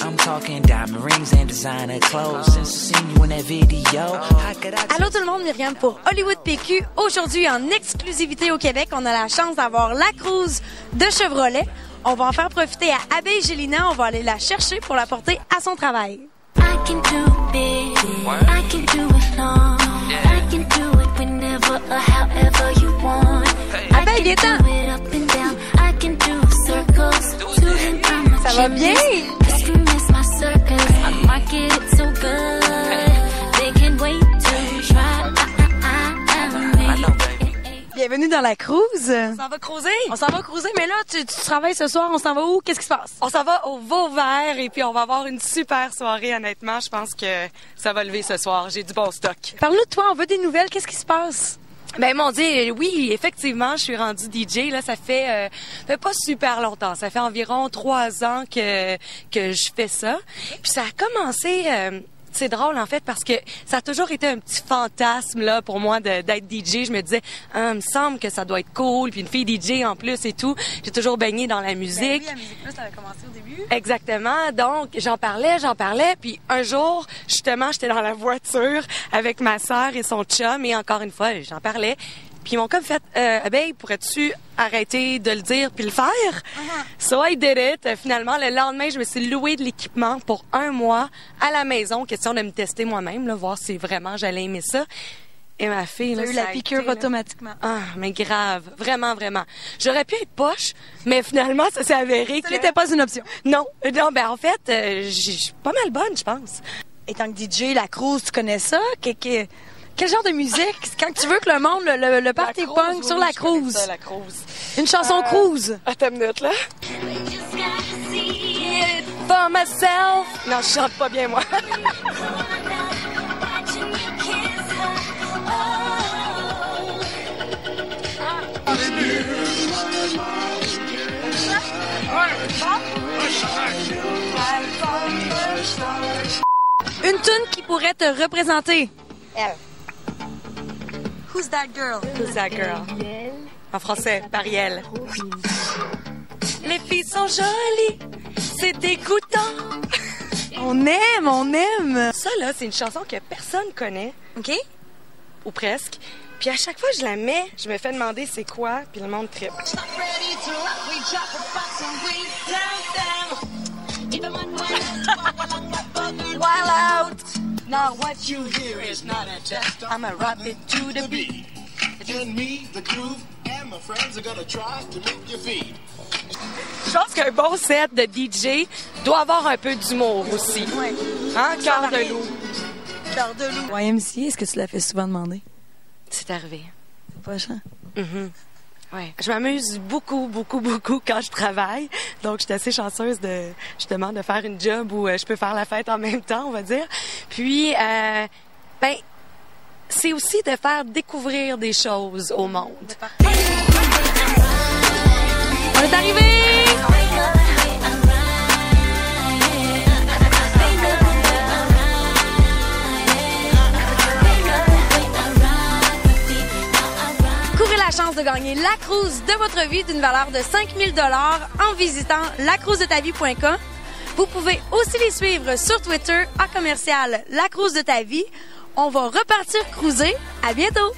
I'm talking diamond rings and designer clothes. Since I seen you in that video, how could I... Allô tout le monde, Myriam pour Hollywood PQ. Aujourd'hui, en exclusivité au Québec, on a la chance d'avoir la cruise de Chevrolet. On va en faire profiter à Abbé Gélina. On va aller la chercher pour la porter à son travail. I can do it, I can do it long, I can do it whenever or however you want. Abbé, il est temps. Ça va bien? Bienvenue dans la cruise. On s'en va cruiser. On s'en va cruiser, mais là, tu travailles ce soir, on s'en va où? Qu'est-ce qui se passe? On s'en va au Vauvert et puis on va avoir une super soirée, honnêtement. Je pense que ça va lever ce soir. J'ai du bon stock. Parle-nous de toi, on veut des nouvelles. Qu'est-ce qui se passe? Ben mon Dieu, oui, effectivement, je suis rendue DJ. Là, ça fait pas super longtemps. Ça fait environ 3 ans que je fais ça. Puis ça a commencé... c'est drôle en fait parce que ça a toujours été un petit fantasme là pour moi d'être DJ. Je me disais, il me semble que ça doit être cool, puis une fille DJ en plus et tout. J'ai toujours baigné dans la musique. Ben oui, la musique plus, ça avait commencé au début. Exactement. Donc j'en parlais, puis un jour, justement, j'étais dans la voiture avec ma sœur et son chum et encore une fois, j'en parlais. Puis ils m'ont comme fait, ben, pourrais-tu arrêter de le dire puis le faire? So I did it. Finalement, le lendemain, je me suis loué de l'équipement pour 1 mois à la maison. Question de me tester moi-même, là, voir si vraiment j'allais aimer ça. Et ma fille, là, ça a eu la piqûre automatiquement. Ah, mais grave. Vraiment, vraiment. J'aurais pu être poche, mais finalement, ça s'est avéré que... Ça n'était pas une option. Non, ben en fait, j'ai pas mal bonne, je pense. Et tant que DJ, la cruise, tu connais ça? Quel genre de musique? Quand tu veux que le monde, le party punk sur la cruise. Ça, la cruise. Une chanson cruise. Attends une minute, là. For myself. Non, je chante pas bien, moi. Une tune qui pourrait te représenter. Elle. Who's that girl? Who's that girl? En français, Pariel. Les filles sont jolies, c'est dégoûtant. On aime. Ça, là, c'est une chanson que personne connaît. OK? Ou presque. Puis à chaque fois que je la mets, je me fais demander c'est quoi, puis le monde trippe. Wild out. Now what you hear is not a test. I'ma rock it to the beat. And me, the groove, and my friends are gonna try to make your feet. Je pense qu'un bon set de DJ doit avoir un peu d'humour aussi. Oui. Hein, cœur de loup. Cœur de loup. YMCA, est-ce que tu l'as fait souvent demander? C'est arrivé. C'est pas chiant. Ouais. Je m'amuse beaucoup quand je travaille. Donc, je suis assez chanceuse de faire une job où je peux faire la fête en même temps, on va dire. Puis, ben, c'est aussi de faire découvrir des choses au monde. On est arrivé! La chance de gagner la cruise de votre vie d'une valeur de 5 000 $ en visitant lacruisedetavie.com. Vous pouvez aussi les suivre sur Twitter @ La Cruise de ta vie. On va repartir cruiser. À bientôt!